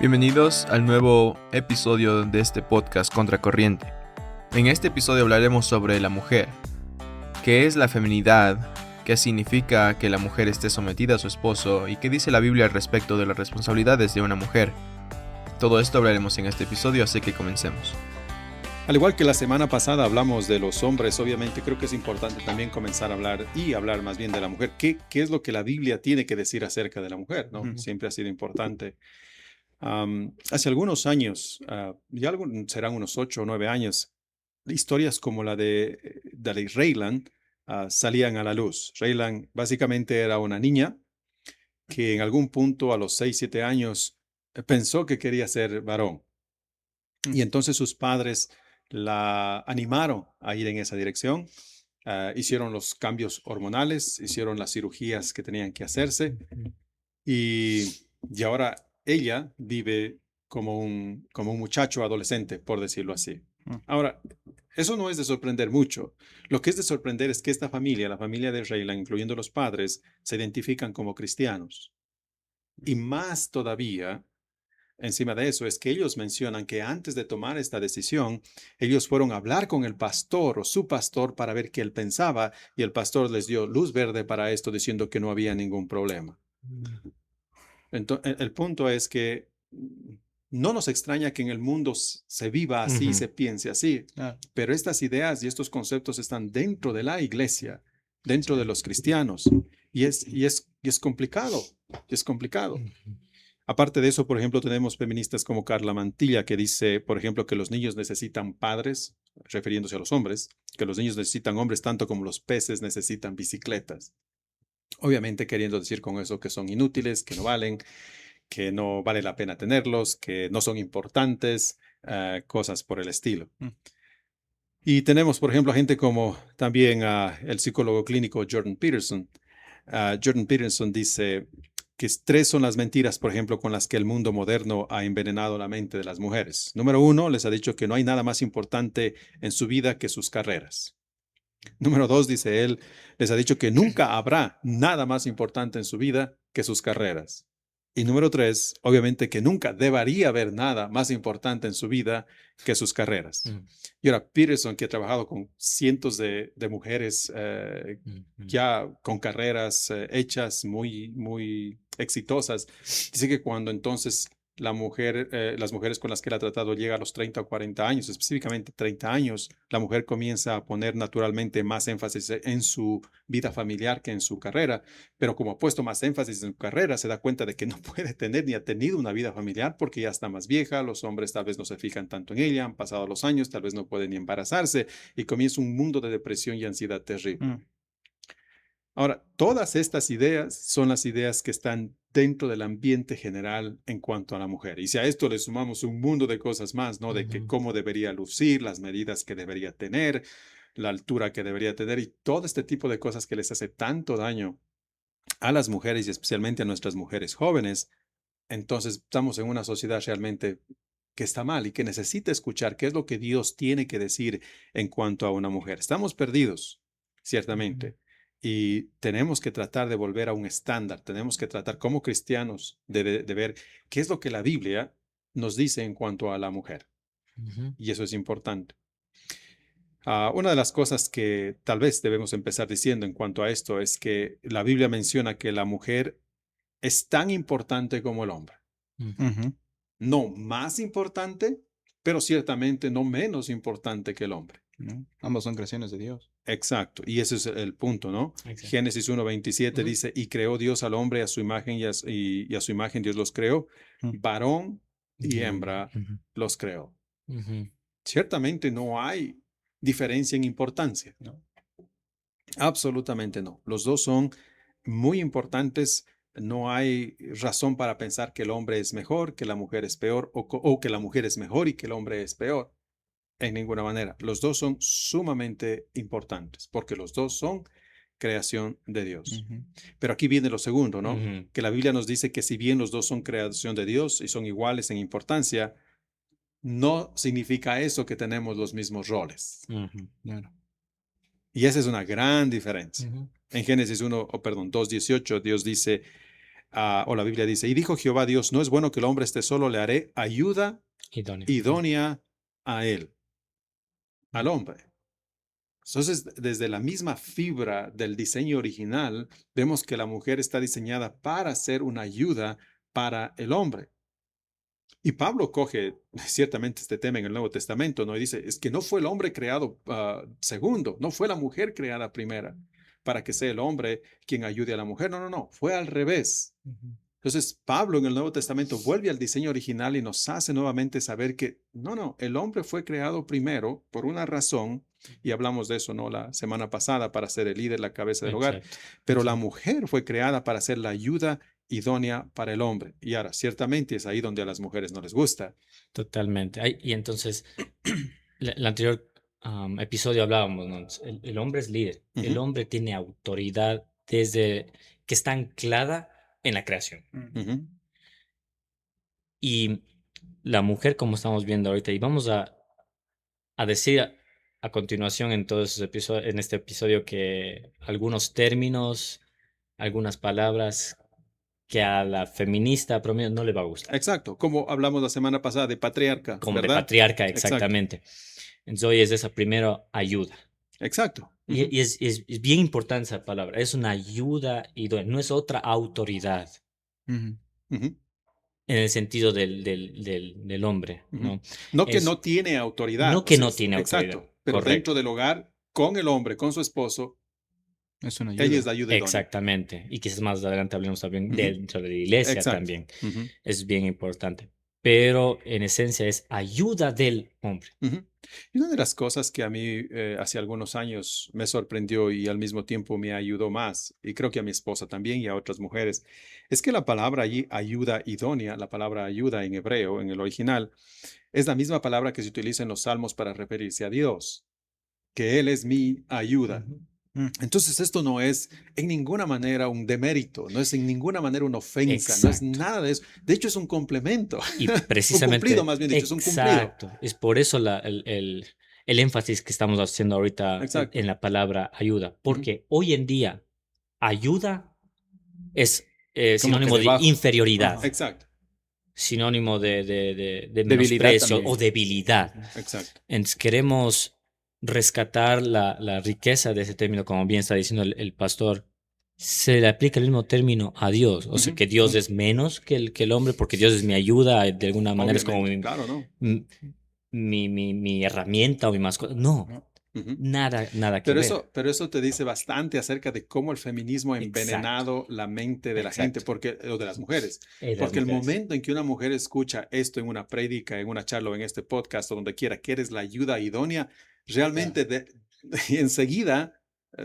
Bienvenidos al nuevo episodio de este podcast Contracorriente. En este episodio hablaremos sobre la mujer. ¿Qué es la feminidad? ¿Qué significa que la mujer esté sometida a su esposo? ¿Y qué dice la Biblia al respecto de las responsabilidades de una mujer? Todo esto hablaremos en este episodio, así que comencemos. Al igual que la semana pasada hablamos de los hombres, obviamente creo que es importante también comenzar a hablar más bien de la mujer. ¿Qué es lo que la Biblia tiene que decir acerca de la mujer? ¿No? Siempre ha sido importante. Hace algunos años, serán unos 8 o 9 años, historias como la de Raylan salían a la luz. Raylan básicamente era una niña que en algún punto a los 6, 7 años pensó que quería ser varón. Y entonces sus padres la animaron a ir en esa dirección. Hicieron los cambios hormonales, hicieron las cirugías que tenían que hacerse y ahora ella vive como un muchacho adolescente, por decirlo así. Ahora, eso no es de sorprender mucho. Lo que es de sorprender es que esta familia, la familia de Raylan, incluyendo los padres, se identifican como cristianos. Y más todavía, encima de eso, es que ellos mencionan que antes de tomar esta decisión, ellos fueron a hablar con el pastor o su pastor para ver qué él pensaba y el pastor les dio luz verde para esto diciendo que no había ningún problema. Entonces, el punto es que no nos extraña que en el mundo se viva así, se piense así, pero estas ideas y estos conceptos están dentro de la iglesia, dentro de los cristianos, y es complicado, es complicado. Aparte de eso, por ejemplo, tenemos feministas como Carla Mantilla, que dice, por ejemplo, que los niños necesitan padres, refiriéndose a los hombres, que los niños necesitan hombres tanto como los peces necesitan bicicletas. Obviamente queriendo decir con eso que son inútiles, que no valen, que no vale la pena tenerlos, que no son importantes, cosas por el estilo. Y tenemos, por ejemplo, a gente como también el psicólogo clínico Jordan Peterson. Jordan Peterson dice que 3 son las mentiras, por ejemplo, con las que el mundo moderno ha envenenado la mente de las mujeres. Número 1, les ha dicho que no hay nada más importante en su vida que sus carreras. Número 2, dice él, les ha dicho que nunca habrá nada más importante en su vida que sus carreras. Y número 3, obviamente que nunca debería haber nada más importante en su vida que sus carreras. Y ahora Peterson, que ha trabajado con cientos de mujeres ya con carreras hechas muy, muy exitosas, dice que cuando entonces las mujeres con las que él ha tratado llega a los 30 o 40 años, específicamente 30 años, la mujer comienza a poner naturalmente más énfasis en su vida familiar que en su carrera, pero como ha puesto más énfasis en su carrera, se da cuenta de que no puede tener ni ha tenido una vida familiar porque ya está más vieja, los hombres tal vez no se fijan tanto en ella, han pasado los años, tal vez no pueden ni embarazarse y comienza un mundo de depresión y ansiedad terrible. Ahora, todas estas ideas son las ideas que están dentro del ambiente general en cuanto a la mujer. Y si a esto le sumamos un mundo de cosas más, ¿no? De que cómo debería lucir, las medidas que debería tener, la altura que debería tener y todo este tipo de cosas que les hace tanto daño a las mujeres y especialmente a nuestras mujeres jóvenes, entonces estamos en una sociedad realmente que está mal y que necesita escuchar qué es lo que Dios tiene que decir en cuanto a una mujer. Estamos perdidos, ciertamente. Y tenemos que tratar de volver a un estándar, tenemos que tratar como cristianos de ver qué es lo que la Biblia nos dice en cuanto a la mujer. Y eso es importante. Una de las cosas que tal vez debemos empezar diciendo en cuanto a esto es que la Biblia menciona que la mujer es tan importante como el hombre. No más importante, pero ciertamente no menos importante que el hombre. Ambos son creaciones de Dios. Exacto, y ese es el punto, ¿no? Exacto. Génesis 1:27 dice, y creó Dios al hombre a su imagen y a su imagen Dios los creó, varón y hembra los creó. Ciertamente no hay diferencia en importancia, ¿no? Absolutamente no. Los dos son muy importantes. No hay razón para pensar que el hombre es mejor, que la mujer es peor, o que la mujer es mejor y que el hombre es peor. En ninguna manera. Los dos son sumamente importantes, porque los dos son creación de Dios. Pero aquí viene lo segundo, ¿no? Que la Biblia nos dice que si bien los dos son creación de Dios y son iguales en importancia, no significa eso que tenemos los mismos roles. Claro. Y esa es una gran diferencia. En Génesis 2:18, Dios dice, o la Biblia dice, y dijo Jehová Dios, no es bueno que el hombre esté solo, le haré ayuda Idóneo. idónea a él, al hombre. Entonces, desde la misma fibra del diseño original, vemos que la mujer está diseñada para ser una ayuda para el hombre. Y Pablo coge ciertamente este tema en el Nuevo Testamento, ¿no? Y dice, es que no fue el hombre creado segundo, no fue la mujer creada primera, para que sea el hombre quien ayude a la mujer. No, no, no, fue al revés. Entonces, Pablo en el Nuevo Testamento vuelve al diseño original y nos hace nuevamente saber que, no, el hombre fue creado primero por una razón, y hablamos de eso, ¿no? La semana pasada, para ser el líder, la cabeza del hogar, pero la mujer fue creada para ser la ayuda idónea para el hombre. Y ahora, ciertamente es ahí donde a las mujeres no les gusta. Totalmente. Y entonces, el anterior episodio hablábamos, ¿no? El hombre es líder. El hombre tiene autoridad desde que está anclada en la creación. Y la mujer, como estamos viendo ahorita, y vamos a decir a continuación en en este episodio que algunos términos, algunas palabras que a la feminista promedio no le va a gustar. Exacto, como hablamos la semana pasada de patriarca, Como ¿verdad? de patriarca, exactamente. Entonces hoy es esa primera ayuda. Exacto. Y es bien importante esa palabra. Es una ayuda idónea, no es otra autoridad. En el sentido del hombre, ¿no? No que no tiene autoridad. No que no tiene autoridad. Exacto, pero correcto. Dentro del hogar, con el hombre, con su esposo, es una ayuda. Ella es la ayuda idónea. Exactamente. Y quizás más adelante hablemos también dentro de la iglesia. Exacto. También. Es bien importante. Pero en esencia es ayuda del hombre. Y una de las cosas que a mí hace algunos años me sorprendió y al mismo tiempo me ayudó más, y creo que a mi esposa también y a otras mujeres, es que la palabra allí, ayuda idónea, la palabra ayuda en hebreo, en el original, es la misma palabra que se utiliza en los salmos para referirse a Dios, que Él es mi ayuda. Entonces esto no es en ninguna manera un demérito, no es en ninguna manera una ofensa, no es nada de eso. De hecho es un complemento. Y precisamente. Un cumplido, más bien dicho, es un cumplido. Exacto. Es por eso el énfasis que estamos haciendo ahorita en la palabra ayuda. Porque hoy en día ayuda es sinónimo de inferioridad. Exacto. Sinónimo de menosprecio o debilidad. Exacto. Entonces queremos rescatar la riqueza de ese término, como bien está diciendo el pastor. Se le aplica el mismo término a Dios, o sea que Dios es menos que el hombre, porque Dios es mi ayuda, de alguna manera es como mi herramienta o mi mascota. No, nada que ver. Pero eso te dice bastante acerca de cómo el feminismo ha envenenado la mente de la gente, o de las mujeres. Porque el momento en que una mujer escucha esto en una prédica, en una charla o en este podcast o donde quiera, que eres la ayuda idónea, realmente enseguida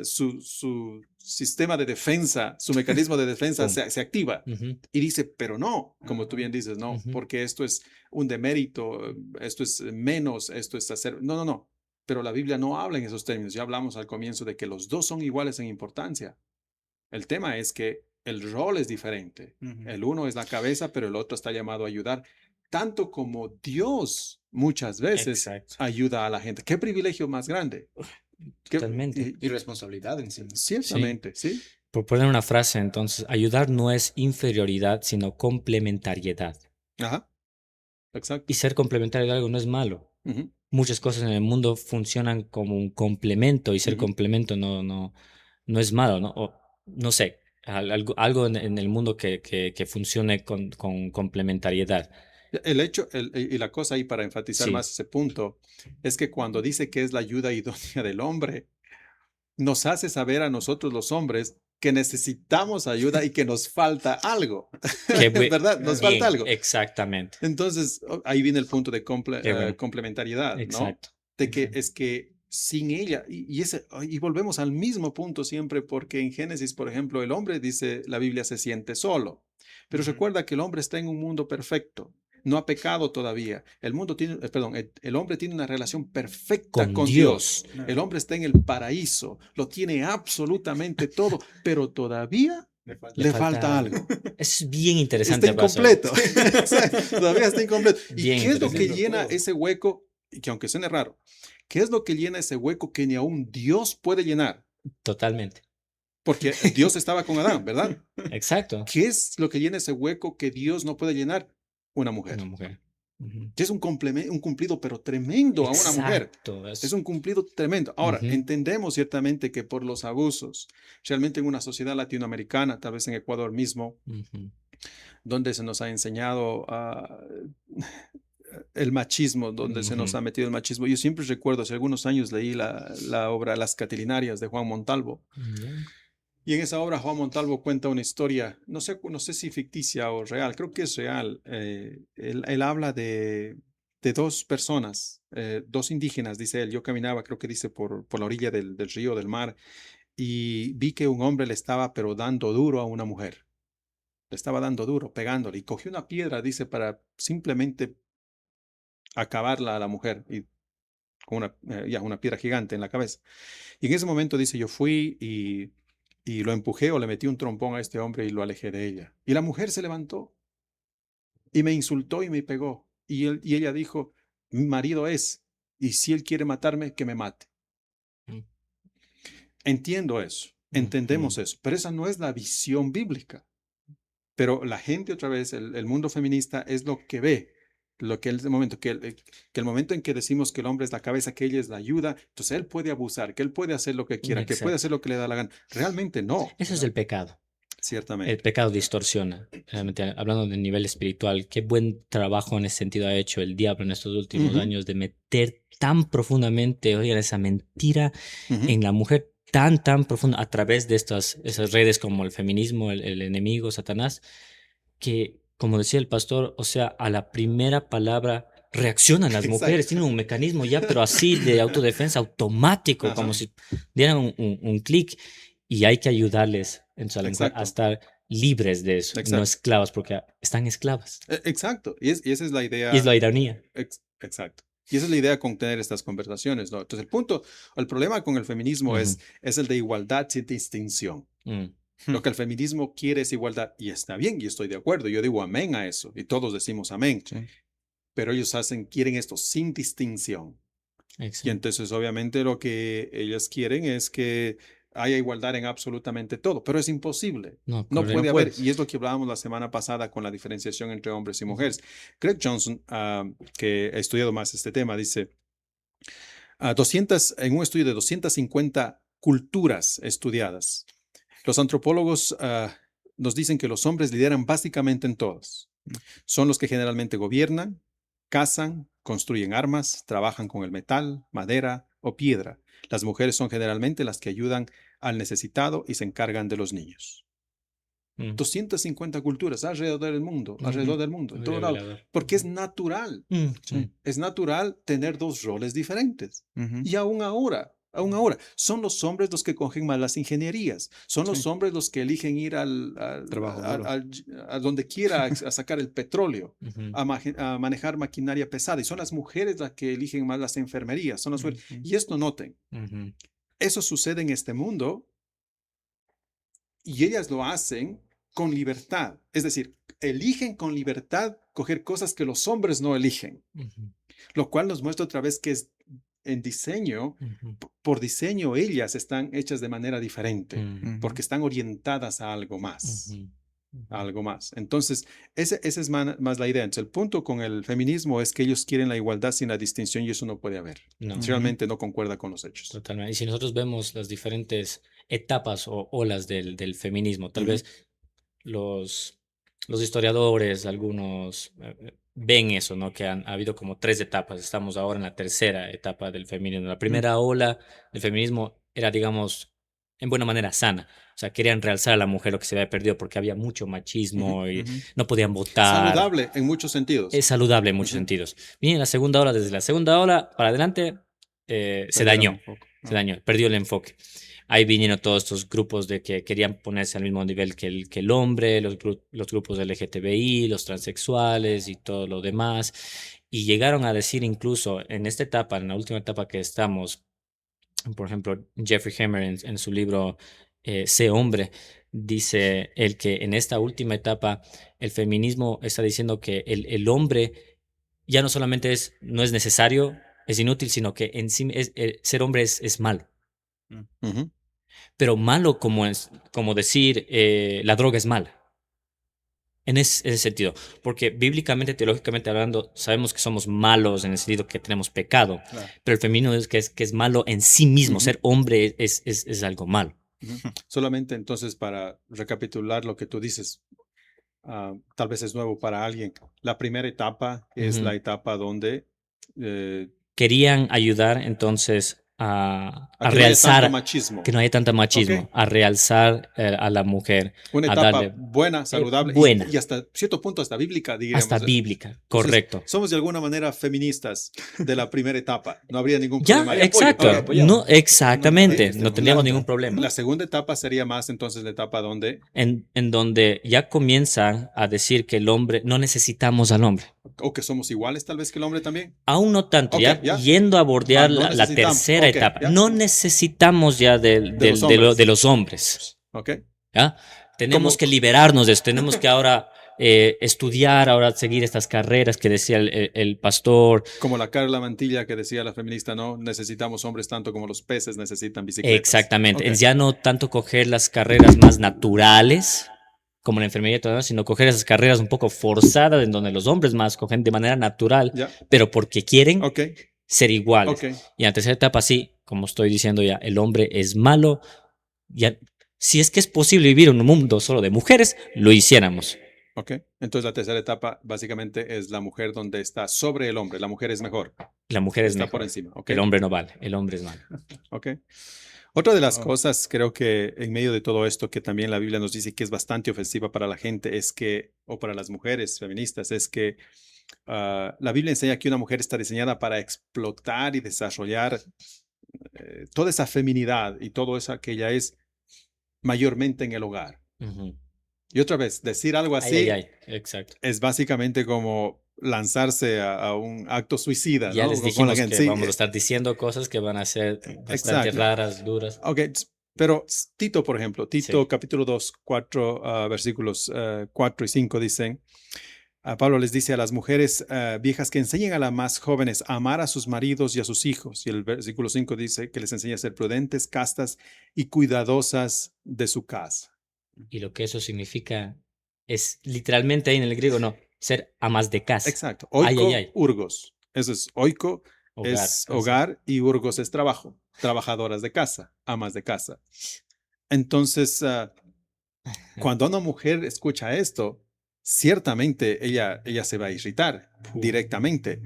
su sistema de defensa, su mecanismo de defensa se activa y dice, pero no, como tú bien dices, no, porque esto es un demérito, esto es menos, esto es hacer, no, pero la Biblia no habla en esos términos. Ya hablamos al comienzo de que los dos son iguales en importancia. El tema es que el rol es diferente. El uno es la cabeza, pero el otro está llamado a ayudar, tanto como Dios muchas veces ayuda a la gente. ¿Qué privilegio más grande? Totalmente. Y responsabilidad encima. Ciertamente, sí. Por poner una frase, entonces, ayudar no es inferioridad, sino complementariedad. Ajá. Exacto. Y ser complementario de algo no es malo. Muchas cosas en el mundo funcionan como un complemento y ser complemento no es malo, ¿no? O, no sé, algo en el mundo que funcione con complementariedad. El hecho, y la cosa ahí para enfatizar más ese punto, es que cuando dice que es la ayuda idónea del hombre, nos hace saber a nosotros los hombres que necesitamos ayuda y que nos falta algo. ¿Verdad? Nos falta algo. Exactamente. Entonces, ahí viene el punto de complementariedad, exacto. ¿no? De que es que sin ella, y volvemos al mismo punto siempre, porque en Génesis, por ejemplo, el hombre, dice la Biblia, se siente solo. Pero recuerda que el hombre está en un mundo perfecto. No ha pecado todavía. El hombre tiene una relación perfecta con Dios. El hombre está en el paraíso. Lo tiene absolutamente todo, pero todavía le falta algo. Es bien interesante. Está incompleto. Todavía está incompleto. ¿Y qué es lo que llena ese hueco? Que aunque suene raro, ¿qué es lo que llena ese hueco que ni aún Dios puede llenar? Totalmente. Porque Dios estaba con Adán, ¿verdad? Exacto. ¿Qué es lo que llena ese hueco que Dios no puede llenar? Una mujer. Una mujer. Ujú. Que es un cumplido, pero tremendo a una mujer. Exacto. Es un cumplido tremendo. Ahora, Ujú. entendemos ciertamente que por los abusos, realmente en una sociedad latinoamericana, tal vez en Ecuador mismo, Ujú. donde se nos ha enseñado el machismo, donde se nos Ujú. ha metido el machismo. Yo siempre recuerdo, hace algunos años leí la obra Las Catilinarias de Juan Montalvo. Ya. Y en esa obra Juan Montalvo cuenta una historia, no sé si ficticia o real, creo que es real. Él habla de dos personas, dos indígenas, dice él. Yo caminaba, creo que dice, por la orilla del río, del mar, y vi que un hombre le estaba, pero dando duro a una mujer. Le estaba dando duro, pegándole, y cogió una piedra, dice, para simplemente acabarla a la mujer, y con una piedra gigante en la cabeza. Y en ese momento, dice, yo fui y lo empujé o le metí un trompón a este hombre y lo alejé de ella. Y la mujer se levantó y me insultó y me pegó. Y ella dijo, mi marido es, y si él quiere matarme, que me mate. Mm. Entiendo eso, entendemos Ujú. eso, pero esa no es la visión bíblica. Pero la gente, otra vez, el mundo feminista es lo que ve, lo que el momento, que el momento en que decimos que el hombre es la cabeza, que ella es la ayuda, entonces él puede abusar, que él puede hacer lo que quiera, que puede Exacto. hacer lo que le da la gana. Realmente no, Eso es ¿verdad? el pecado. El Ciertamente. pecado distorsiona. Realmente, hablando de nivel espiritual, qué buen trabajo en ese sentido ha hecho el diablo en estos últimos Ujú, años de meter tan profundamente, oigan, esa mentira ujú. en la mujer tan profunda a través de esas redes como el feminismo, el enemigo, Satanás, que, como decía el pastor, o sea, a la primera palabra reaccionan las mujeres, Exacto. tienen un mecanismo ya, pero así de autodefensa automático, como Ajá, si dieran un clic, y hay que ayudarles entonces, a la mujer a exacto, estar libres de eso, no exacto, esclavas, porque están esclavas. exacto. Y esa es la Y es idea, la ironía. exacto. Y esa es la idea con tener estas conversaciones, ¿no? Entonces, el problema con el feminismo Ujú. es el de igualdad sin distinción. Mm. Lo que el feminismo quiere es igualdad y está bien, y estoy de acuerdo. Yo digo amén a eso y todos decimos amén, Sí. pero ellos quieren esto sin distinción. Y Exacto. entonces, obviamente, lo que ellas quieren es que haya igualdad en absolutamente todo, pero es imposible. No, No correcto, no puede haber, puedes. y es lo que hablábamos la semana pasada con la diferenciación entre hombres y mujeres. Greg Johnson, que ha estudiado más este tema, dice, 200, en un estudio de 250 culturas estudiadas, los antropólogos nos dicen que los hombres lideran básicamente en todas. Son los que generalmente gobiernan, cazan, construyen armas, trabajan con el metal, madera o piedra. Las mujeres son generalmente las que ayudan al necesitado y se encargan de los niños. Mm. 250 culturas alrededor del mundo, en todo lado, Revelador. porque es natural. Mm, Sí. Es natural tener dos roles diferentes. Ujú. Y aún ahora, son los hombres los que cogen más las ingenierías, son los Sí. hombres los que eligen ir Trabajo duro. a donde quiera a sacar el petróleo, ujú, a manejar maquinaria pesada, y son las mujeres las que eligen más las enfermerías, son las mujeres. Ujú. Y esto noten, ujú. eso sucede en este mundo y ellas lo hacen con libertad, es decir, eligen con libertad coger cosas que los hombres no eligen. Ujú, Lo cual nos muestra otra vez que es en diseño, ujú, por diseño ellas están hechas de manera diferente, mm, Ujú. porque están orientadas a algo más, ujú, a ujú. algo más. Entonces, esa es más la idea. Entonces, el punto con el feminismo es que ellos quieren la igualdad sin la distinción y eso no puede haber. No, Ujú. Realmente no concuerda con los hechos. totalmente. Y si nosotros vemos las diferentes etapas o olas del feminismo, tal Ujú, vez los, los historiadores, algunos ven eso, ¿no? Que ha habido como tres etapas. Estamos ahora en la tercera etapa del feminismo. La mm, primera ola del feminismo era, digamos, en buena manera sana. O sea, querían realzar a la mujer lo que se había perdido porque había mucho ujú. machismo y Ujú. no podían votar. Saludable en muchos sentidos. Es saludable en muchos Ujú. sentidos. Bien, la segunda ola, desde la segunda ola para adelante, se Perdieron dañó, un poco. se dañó, perdió el enfoque. Ahí vinieron todos estos grupos de que querían ponerse al mismo nivel que el hombre, los grupos LGTBI, los transexuales y todo lo demás. Y llegaron a decir incluso en esta etapa, en la última etapa que estamos, por ejemplo, Jeffrey Hammer en su libro Sé hombre, dice el que en esta última etapa el feminismo está diciendo que el hombre ya no solamente no es necesario, es inútil, sino que en sí ser hombre es malo. Mm. Ujú. Pero malo como decir la droga es mala. En ese sentido, porque bíblicamente, teológicamente hablando, sabemos que somos malos en el sentido que tenemos pecado, Claro. pero el feminismo es que es malo en sí mismo, Ujú. ser hombre es algo malo. Solamente entonces para recapitular lo que tú dices, tal vez es nuevo para alguien. La primera etapa es la Ujú. etapa donde Querían ayudar entonces a a que no haya tanto realzar, machismo. que no haya tanto Ok. machismo, a realzar a la mujer, Una a etapa darle buena, saludable buena, y hasta cierto punto hasta bíblica, hasta diríamos. bíblica, Entonces, correcto. somos de alguna manera feministas de la primera etapa. No habría ningún Ya, problema ahí. exacto. Ok. No, exactamente. Este No tendríamos punto. ningún problema. La segunda etapa sería más entonces la etapa donde, En donde ya comienzan a decir que el hombre, no necesitamos al hombre. o que somos iguales tal vez que el hombre también. Aún no tanto, Ok, ya ya. yendo a bordear No la necesitamos. tercera Ok, etapa. ya. No necesitamos ya De los hombres. de los hombres. Ok. ¿Ya? Tenemos Como- que liberarnos de eso. Tenemos que ahora estudiar, ahora seguir estas carreras que decía el pastor. Como la Carla Mantilla que decía la feminista, no necesitamos hombres tanto como los peces necesitan bicicletas. Exactamente. Ok. Es ya no tanto coger las carreras más naturales como la enfermería y todo, sino coger esas carreras un poco forzadas en donde los hombres más cogen de manera natural, Ya. pero porque quieren Ok. ser iguales. Ok. Y en la tercera etapa, sí, como estoy diciendo ya, el hombre es malo. Ya, si es que es posible vivir en un mundo solo de mujeres, lo hiciéramos. Ok. Entonces la tercera etapa básicamente es la mujer donde está sobre el hombre. La mujer es mejor. La mujer es Está mejor. por encima. Ok. El hombre no vale, el hombre es malo. Ok. Otra de las Oh. cosas, creo que en medio de todo esto, que también la Biblia nos dice que es bastante ofensiva para la gente, es que, o para las mujeres feministas, es que la Biblia enseña que una mujer está diseñada para explotar y desarrollar toda esa feminidad y todo eso que ella es mayormente en el hogar. Ujú. Y otra vez, decir algo así Ay, ay, ay, exacto. es básicamente como lanzarse a un acto suicida, Ya ¿no? les Con la dijimos gente. que Sí, vamos a estar diciendo cosas que van a ser bastante exacto. raras, duras. Ok, pero Tito, por ejemplo, Tito Sí. capítulo 2, 4, versículos 4 y 5 dicen, Pablo les dice a las mujeres viejas que enseñen a las más jóvenes a amar a sus maridos y a sus hijos. Y el versículo 5 dice que les enseña a ser prudentes, castas y cuidadosas de su casa. Y lo que eso significa es literalmente ahí en el griego, no, ser amas de casa. Exacto. Ay, Oiko, ay, ay. urgos. Eso es oiko, Hogar. es hogar y urgos es trabajo. Trabajadoras de casa, amas de casa. Entonces, cuando una mujer escucha esto, ciertamente ella se va a irritar directamente.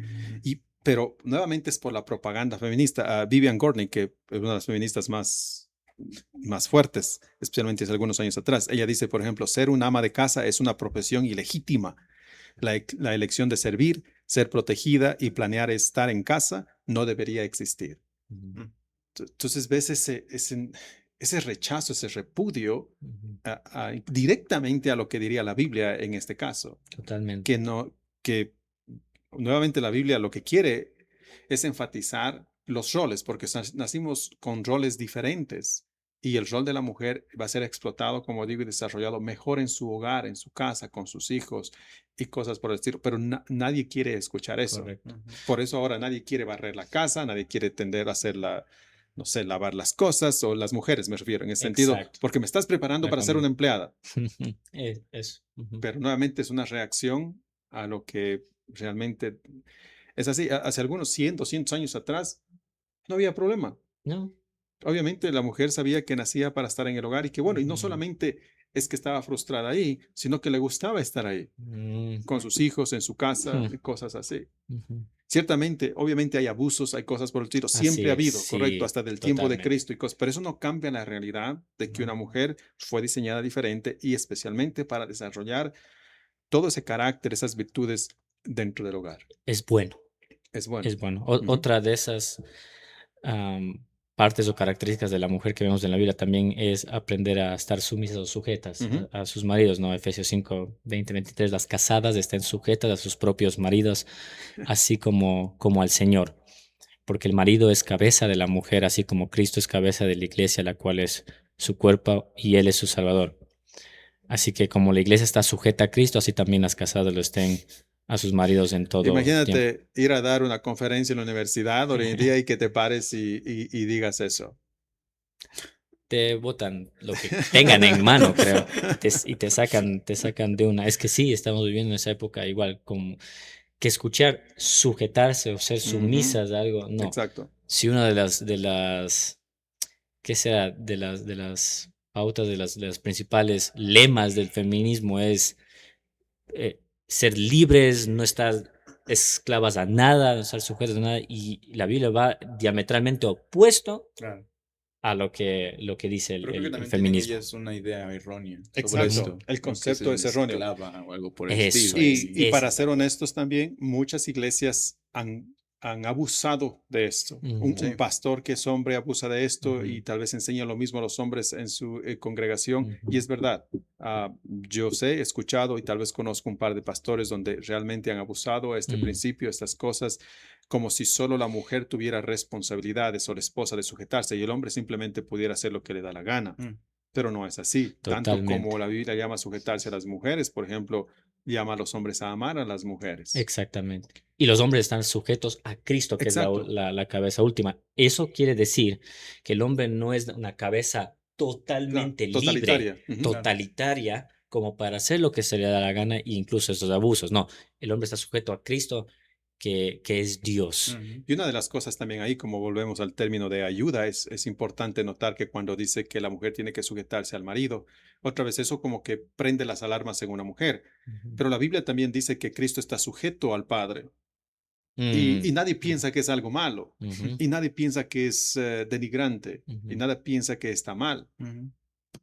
Pero nuevamente es por la propaganda feminista. Vivian Gornick, que es una de las feministas más fuertes, especialmente hace algunos años atrás, ella dice, por ejemplo, ser una ama de casa es una profesión ilegítima. La elección de servir, ser protegida y planear estar en casa no debería existir. Ujú, Entonces ves ese rechazo, ese repudio ujú. directamente a lo que diría la Biblia en este caso. Totalmente. Que nuevamente la Biblia lo que quiere es enfatizar los roles, porque nacimos con roles diferentes y el rol de la mujer va a ser explotado, como digo, y desarrollado mejor en su hogar, en su casa, con sus hijos y cosas por el estilo, pero nadie quiere escuchar eso. Correcto. Por eso ahora nadie quiere barrer la casa, nadie quiere tender a hacer no sé, lavar las cosas, o las mujeres me refiero en ese sentido, Exacto. porque me estás preparando La para ser comida. una empleada. Eso. Ujú. Pero nuevamente es una reacción a lo que realmente es así. Hace algunos 100, 200 años atrás no había problema. No. Obviamente la mujer sabía que nacía para estar en el hogar y que bueno, y no Ujú. solamente es que estaba frustrada ahí, sino que le gustaba estar ahí, Mm. con sus hijos, en su casa, Ujú. y cosas así. Ujú. Ciertamente, obviamente hay abusos, hay cosas por el estilo, Así siempre ha habido, es, correcto, sí, hasta del tiempo de totalmente. Cristo y cosas, pero eso no cambia la realidad de que una mujer fue diseñada diferente y especialmente para desarrollar todo ese carácter, esas virtudes dentro del hogar. Es bueno, Es bueno. es bueno. Ujú. Otra de esas partes o características de la mujer que vemos en la Biblia también es aprender a estar sumisas o sujetas Ujú. a sus maridos, ¿no? Efesios 5, 20, 23, las casadas estén sujetas a sus propios maridos, así como al Señor, porque el marido es cabeza de la mujer, así como Cristo es cabeza de la iglesia, la cual es su cuerpo y Él es su Salvador. Así que como la iglesia está sujeta a Cristo, así también las casadas lo estén a sus maridos en todo tiempo. Imagínate ir a dar una conferencia en la universidad hoy en día y que te pares y digas eso. te botan lo que tengan en mano, creo, y te sacan de una. Es que sí, estamos viviendo en esa época igual, como que escuchar sujetarse o ser sumisas a algo, no. Exacto. Si una de las, ¿qué sea? De las pautas, de las principales lemas del feminismo es ser libres, no estar esclavas a nada, no estar sujetas a nada, y la Biblia va diametralmente opuesto Claro. a lo que dice Pero creo que el también tienen feminismo. ellas una idea errónea sobre Exacto. esto. El como que concepto es erróneo. esclava o algo por el Eso estilo. es. Y Esa para es ser la- honestos también, muchas iglesias han abusado de esto. Un Sí. pastor que es hombre abusa de esto Ujú. y tal vez enseña lo mismo a los hombres en su congregación. Ujú. Y es verdad. Yo sé, he escuchado y tal vez conozco un par de pastores donde realmente han abusado este principio, estas cosas, como si solo la mujer tuviera responsabilidades o la esposa de sujetarse y el hombre simplemente pudiera hacer lo que le da la gana. Mm. Pero no es así. Tanto como Totalmente. la Biblia llama a sujetarse a las mujeres, por ejemplo, llama a los hombres a amar a las mujeres. Exactamente. Y los hombres están sujetos a Cristo, que es Exacto. la cabeza última. Eso quiere decir que el hombre no es una cabeza Claro, totalmente libre, totalitaria. Ujú. totalitaria, como para hacer lo que se le da la gana, e incluso esos abusos. No, el hombre está sujeto a Cristo, que es Dios. Ujú. Y una de las cosas también ahí, como volvemos al término de ayuda, es importante notar que cuando dice que la mujer tiene que sujetarse al marido, otra vez eso como que prende las alarmas en una mujer. Ujú. Pero la Biblia también dice que Cristo está sujeto al Padre. Mm, Y nadie piensa que es algo malo. ujú, Y nadie piensa que es denigrante. Y ujú, nadie piensa que está mal. Ujú.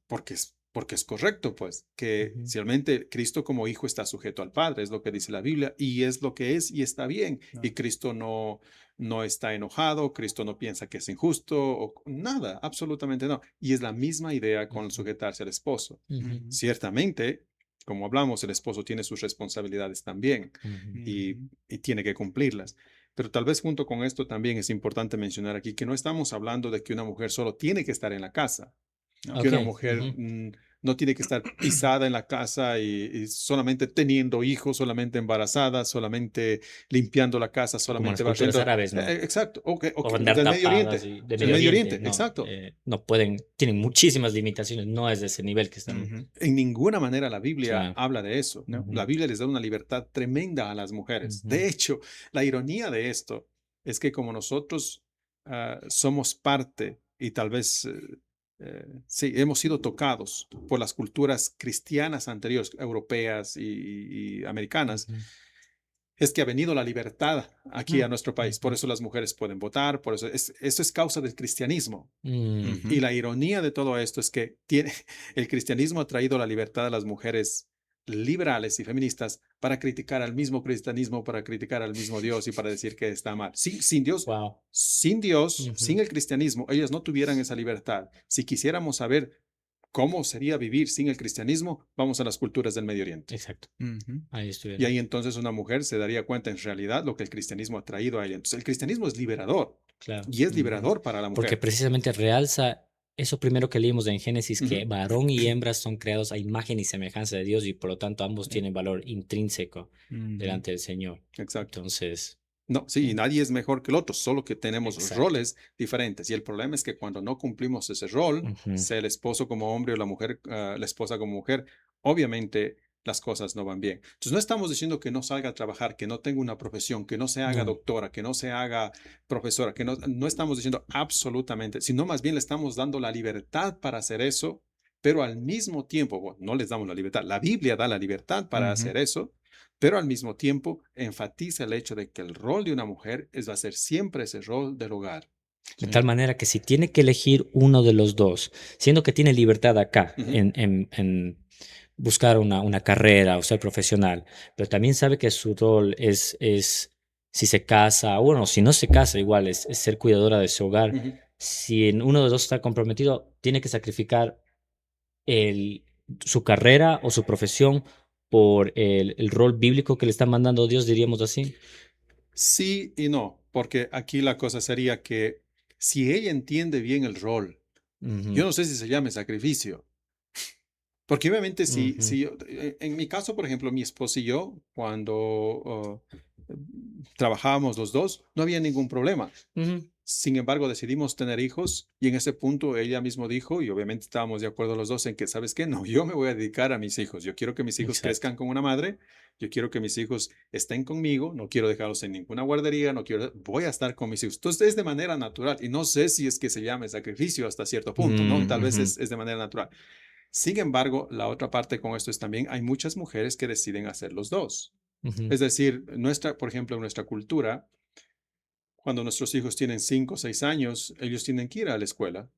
Porque es correcto, pues, que ujú, realmente Cristo como hijo está sujeto al Padre, es lo que dice la Biblia, y es lo que es y está bien. Claro. Y Cristo no está enojado, Cristo no piensa que es injusto, o nada, absolutamente no. Y es la misma idea con ujú, sujetarse al esposo. ujú, Ciertamente, como hablamos, el esposo tiene sus responsabilidades también ujú. y tiene que cumplirlas. Pero tal vez junto con esto también es importante mencionar aquí que no estamos hablando de que una mujer solo tiene que estar en la casa, que Ok, una mujer ujú. no tiene que estar pisada en la casa y solamente teniendo hijos, solamente embarazada, solamente limpiando la casa, Como en las solamente culturas barriendo. árabes, ¿no? Exacto, O andar del Medio tapadas Oriente, de del Medio Medio Oriente, Oriente, no, exacto. no pueden, tienen muchísimas limitaciones, no es de ese nivel que están. Ujú. En ninguna manera la Biblia Claro. habla de eso. No. Ujú, La Biblia les da una libertad tremenda a las mujeres. ujú, De hecho, la ironía de esto es que como nosotros somos parte y tal vez sí, hemos sido tocados por las culturas cristianas anteriores, europeas y americanas, ujú, es que ha venido la libertad aquí a Mm. nuestro país. Por ujú. eso las mujeres pueden votar, por eso eso es causa del cristianismo. Mm, Ujú. Y la ironía de todo esto es que el cristianismo ha traído la libertad a las mujeres liberales y feministas para criticar al mismo cristianismo, para criticar al mismo Dios y para decir que está mal. Sin Dios, wow. sin Dios, sin Ujú, el cristianismo, ellas no tuvieran esa libertad. Si quisiéramos saber cómo sería vivir sin el cristianismo, vamos a las culturas del Medio Oriente. exacto. Ujú. Ahí estoy. Y ahí entonces una mujer se daría cuenta en realidad lo que el cristianismo ha traído a ella. Entonces el cristianismo es liberador Claro. y es Ujú. liberador para la Porque mujer. precisamente realza eso primero que leímos en Génesis, que Ujú. varón y hembra son creados a imagen y semejanza de Dios y por lo tanto ambos Sí. tienen valor intrínseco Ujú. delante del Señor. Exacto. Entonces, No, sí, y nadie es mejor que el otro, solo que tenemos exacto. roles diferentes. Y el problema es que cuando no cumplimos ese rol, Ujú, sea el esposo como hombre o la mujer, la esposa como mujer, obviamente las cosas no van bien. Entonces no estamos diciendo que no salga a trabajar, que no tenga una profesión, que no se haga no. doctora, que no se haga profesora, que no estamos diciendo absolutamente, sino más bien le estamos dando la libertad para hacer eso, pero al mismo tiempo, bueno, no les damos la libertad, la Biblia da la libertad para Ujú. hacer eso, pero al mismo tiempo enfatiza el hecho de que el rol de una mujer va a ser siempre ese rol del hogar. De Sí. tal manera que si tiene que elegir uno de los dos, siendo que tiene libertad acá Ujú. en buscar una carrera o ser profesional, pero también sabe que su rol es si se casa, bueno, si no se casa, igual es ser cuidadora de su hogar. Ujú. Si en uno de los dos está comprometido, tiene que sacrificar el, su carrera o su profesión por el rol bíblico que le está mandando Dios, diríamos así. Sí y no, porque aquí la cosa sería que si ella entiende bien el rol, yo Ujú, no sé si se llame sacrificio, porque obviamente ujú, en mi caso, por ejemplo, mi esposo y yo, cuando trabajábamos los dos, no había ningún problema. ujú. Sin embargo, decidimos tener hijos y en ese punto ella mismo dijo, y obviamente estábamos de acuerdo los dos en que, ¿sabes qué? No, yo me voy a dedicar a mis hijos. Yo quiero que mis hijos Exacto. crezcan con una madre. Yo quiero que mis hijos estén conmigo. No quiero dejarlos en ninguna guardería. Voy a estar con mis hijos. Entonces es de manera natural y no sé si es que se llame sacrificio hasta cierto punto, ¿no? Tal vez es de manera natural. Sin embargo, la otra parte con esto es también hay muchas mujeres que deciden hacer los dos. Es decir, por ejemplo, en nuestra cultura, cuando nuestros hijos tienen 5 o 6 años, ellos tienen que ir a la escuela.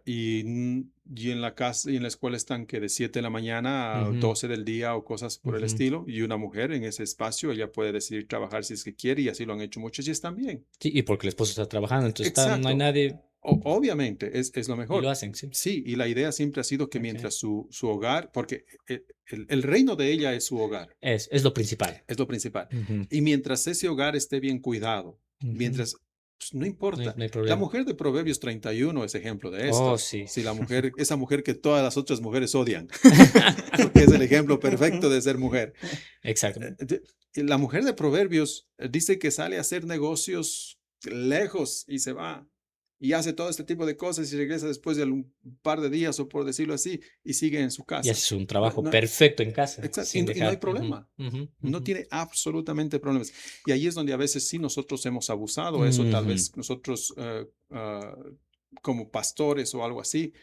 Y en la casa y en la escuela están que de 7 de la mañana a 12 del día o cosas por el estilo. Y una mujer en ese espacio, ella puede decidir trabajar si es que quiere y así lo han hecho muchos y están bien. Sí, y porque el esposo está trabajando, entonces no hay Exacto. nadie Obviamente, es lo y mejor. lo hacen, sí. Sí, y la idea siempre ha sido que Ok. mientras su hogar, porque el reino de ella es su hogar, Es lo principal. es lo principal. Ujú, Y mientras ese hogar esté bien cuidado, ujú. mientras, pues, no No hay, importa. no hay La problema. mujer de Proverbios 31 es ejemplo de Oh, esto. sí. Si la mujer, esa mujer que todas las otras mujeres odian, porque es el ejemplo perfecto de ser mujer. Exacto. La mujer de Proverbios dice que sale a hacer negocios lejos y se va. Y hace todo este tipo de cosas y regresa después de un par de días, o por decirlo así, y sigue en su Y casa. haces un trabajo No, perfecto en casa, exacto, sin y no hay dejar. problema. Ujú, No ujú, tiene absolutamente problemas. Y ahí es donde a veces sí nosotros hemos abusado eso, tal ujú. vez nosotros como pastores o algo así,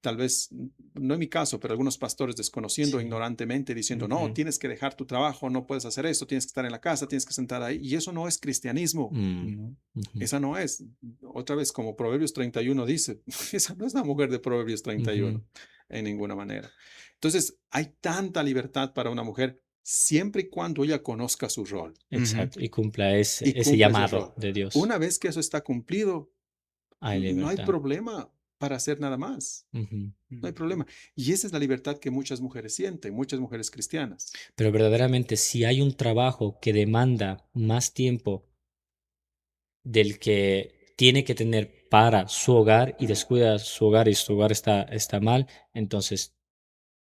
tal vez, no en mi caso, pero algunos pastores desconociendo Sí. ignorantemente diciendo, no, Ujú. tienes que dejar tu trabajo, no puedes hacer esto, tienes que estar en la casa, tienes que sentar ahí. Y eso no es cristianismo. Mm, ujú, Esa no es. Otra vez, como Proverbios 31 dice, esa no es la mujer de Proverbios 31 ujú. en ninguna manera. Entonces, hay tanta libertad para una mujer siempre y cuando ella conozca su rol Exacto. Y cumpla ese, y ese cumpla ese llamado rol. de Dios. Una vez que eso está cumplido, Hay no hay libertad. problema para hacer nada más. Ujú. No hay problema. Y esa es la libertad que muchas mujeres sienten, muchas mujeres cristianas. Pero verdaderamente, si hay un trabajo que demanda más tiempo del que tiene que tener para su hogar y descuida su hogar y su hogar está mal, entonces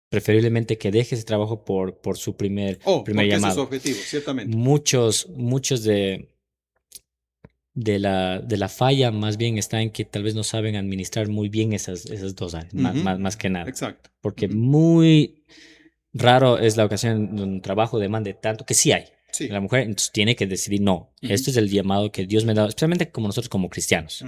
preferiblemente que deje ese trabajo por su primer Porque ese es su llamado. objetivo, ciertamente. Muchos de la falla más bien está en que tal vez no saben administrar muy bien esas dos áreas, más que nada. Exacto. Porque muy raro es la ocasión donde un trabajo demande tanto, que sí hay. Sí. La mujer entonces tiene que decidir, no, este es el llamado que Dios me ha dado, especialmente como nosotros como cristianos.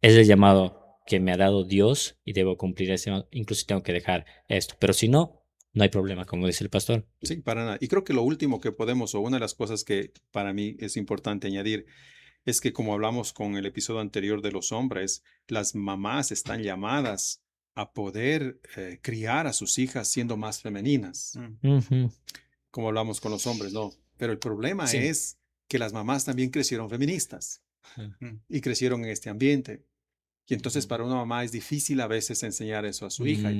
Es el llamado que me ha dado Dios y debo cumplir ese, incluso si tengo que dejar esto. Pero si no, no hay problema, como dice el pastor. Sí, para nada. Y creo que lo último que podemos, o una de las cosas que para mí es importante añadir, es que como hablamos con el episodio anterior de los hombres, las mamás están llamadas a poder criar a sus hijas siendo más femeninas, Ujú. como hablamos con los hombres, ¿no? Pero el problema Sí. es que las mamás también crecieron feministas Ajá. y crecieron en este ambiente. Y entonces para una mamá es difícil a veces enseñar eso a su hija,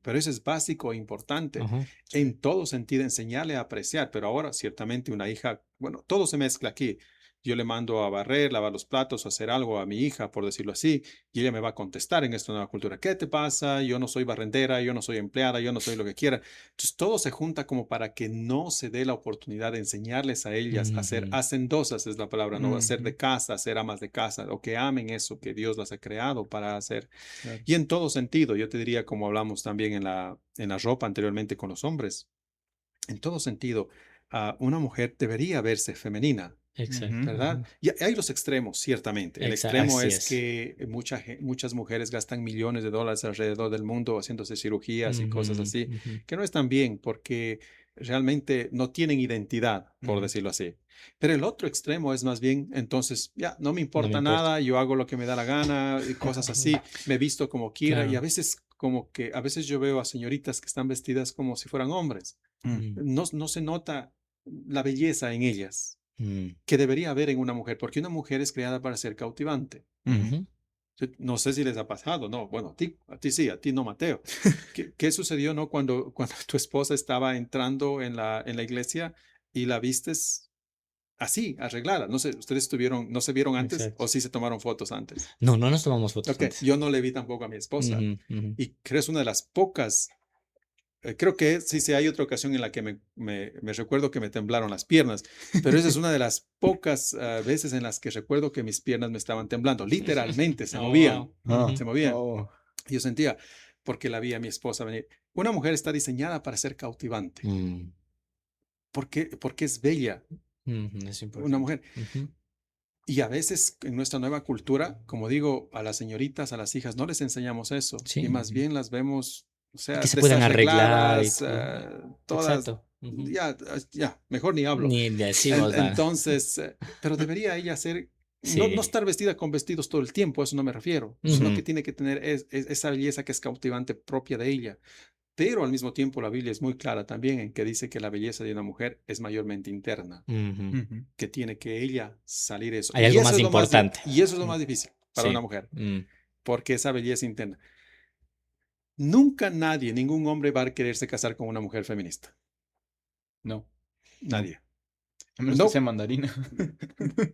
pero eso es básico e importante. Ajá. En todo sentido, enseñarle a apreciar, pero ahora ciertamente una hija, bueno, todo se mezcla aquí. Yo le mando a barrer, lavar los platos, hacer algo a mi hija, por decirlo así, y ella me va a contestar en esta nueva cultura. ¿Qué te pasa? Yo no soy barrendera, yo no soy empleada, yo no soy lo que quiera. Entonces todo se junta como para que no se dé la oportunidad de enseñarles a ellas a ser Ujú. hacendosas, es la palabra, no a ser de casa, a ser amas de casa, o que amen eso que Dios las ha creado para hacer. Claro. Y en todo sentido, yo te diría, como hablamos también en la ropa anteriormente con los hombres, en todo sentido, una mujer debería verse femenina, Exacto. ¿verdad? Ujú. Y hay los extremos, ciertamente. El extremo Así es que muchas mujeres gastan millones de dólares alrededor del mundo haciéndose cirugías y cosas Ujú, así, ujú. que no están bien porque realmente no tienen identidad, por decirlo así. Pero el otro extremo es más bien, entonces, ya, no me No me importa importa. nada, yo hago lo que me da la gana, y cosas así, me visto como quiera, y a Claro. veces como que, a veces yo veo a señoritas que están vestidas como si fueran hombres. Mm, No se nota la belleza en ellas mm, que debería haber en una mujer, porque una mujer es creada para ser cautivante. ujú. No sé si les ha pasado, no, bueno, a ti sí, a ti no, Mateo. ¿Qué sucedió, no, cuando tu esposa estaba entrando en la iglesia y la vistes así, arreglada? No sé, ¿ustedes no se vieron antes Exacto. o sí se tomaron fotos antes? No, no nos tomamos fotos Ok, antes. yo no le vi tampoco a mi esposa Ujú, ujú. y creo es una de las pocas creo que sí, hay otra ocasión en la que me recuerdo que me temblaron las piernas, pero esa es una de las pocas veces en las que recuerdo que mis piernas me estaban temblando. Literalmente se movían, Wow. se movían. Oh. Yo sentía, porque la vi a mi esposa venir. Una mujer está diseñada para ser cautivante. Porque es bella. Es importante. Una mujer. Y a veces en nuestra nueva cultura, como digo, a las señoritas, a las hijas, no les enseñamos eso. Sí. Y más bien las vemos, o sea, Que se puedan arreglar. todas. Exacto. Ya, mejor ni hablo. Ni decimos nada. Entonces, pero debería ella ser, Sí. no estar vestida con vestidos todo el tiempo, a eso no me refiero, sino que tiene que tener esa belleza que es cautivante propia de ella. Pero al mismo tiempo la Biblia es muy clara también en que dice que la belleza de una mujer es mayormente interna, que tiene que ella salir eso. Hay algo más importante. Y eso es lo más difícil para Sí. una mujer, porque esa belleza interna. Nunca nadie, ningún hombre va a quererse casar con una mujer feminista. No. Nadie. A menos No. que sea mandarina.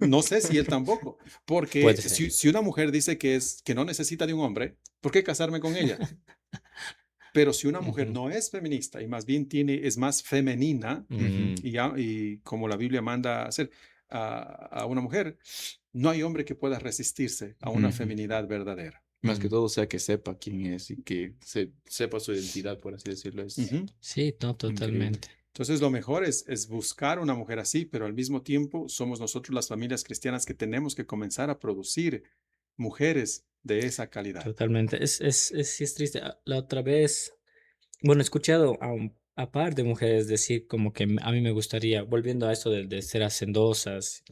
No sé si él tampoco, porque Puede ser. si una mujer dice que no necesita de un hombre, ¿por qué casarme con ella? Pero si una mujer no es feminista y más bien es más femenina, y como la Biblia manda a hacer a una mujer, no hay hombre que pueda resistirse a una feminidad verdadera. Más que todo, sea que sepa quién es y que sepa su identidad, por así decirlo. Sí, no, totalmente. Entonces lo mejor es buscar una mujer así, pero al mismo tiempo somos nosotros las familias cristianas que tenemos que comenzar a producir mujeres de esa calidad. Totalmente. Sí es triste. La otra vez, bueno, he escuchado a par de mujeres decir como que a mí me gustaría, volviendo a eso de ser hacendosas,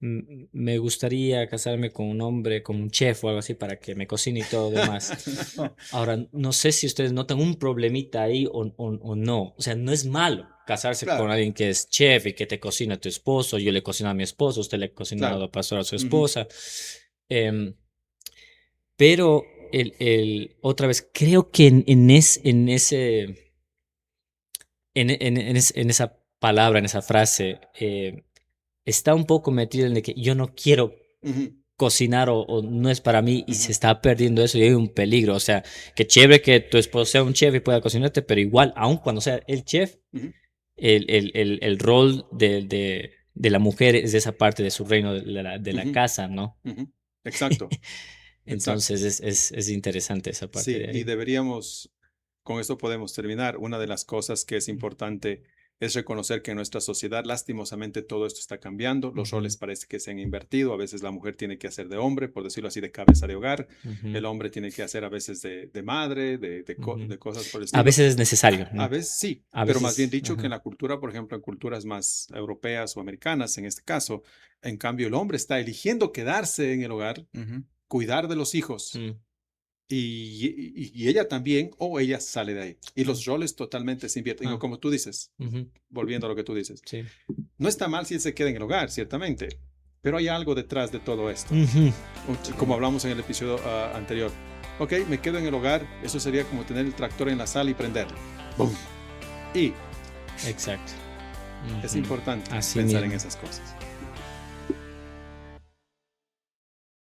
me gustaría casarme con un hombre, con un chef o algo así para que me cocine y todo lo demás. Ahora, no sé si ustedes notan un problemita ahí o no. O sea, no es malo casarse con alguien que es chef y que te cocina a tu esposo. Yo le cocino a mi esposo, usted le cocina a la pastora a su esposa. Pero otra vez, creo que en esa palabra, en esa frase, está un poco metido en el que yo no quiero cocinar o no es para mí y se está perdiendo eso y hay un peligro. O sea, que chévere que tu esposo sea un chef y pueda cocinarte, pero igual, aun cuando sea el chef, el rol de la mujer es de esa parte de su reino, de la casa, ¿no? Exacto. Entonces es interesante esa parte. Sí, de ahí. y deberíamos, con esto podemos terminar. Una de las cosas que es importante es reconocer que en nuestra sociedad, lastimosamente, todo esto está cambiando. Los roles parece que se han invertido. A veces la mujer tiene que hacer de hombre, por decirlo así, de cabeza de hogar. El hombre tiene que hacer a veces de madre, de cosas por el estilo. A veces es necesario, ¿no? A veces sí, pero más bien dicho que en la cultura, por ejemplo, en culturas más europeas o americanas, en este caso, en cambio, el hombre está eligiendo quedarse en el hogar, cuidar de los hijos. Y ella también, o ella sale de ahí. Y los roles totalmente se invierten. Como tú dices, volviendo a lo que tú dices. Sí. No está mal si él se queda en el hogar, ciertamente, pero hay algo detrás de todo esto. Como hablamos en el episodio anterior. Ok, me quedo en el hogar, eso sería como tener el tractor en la sala y prenderlo. ¡Bum! Y exacto. es importante Así pensar mismo. en esas cosas.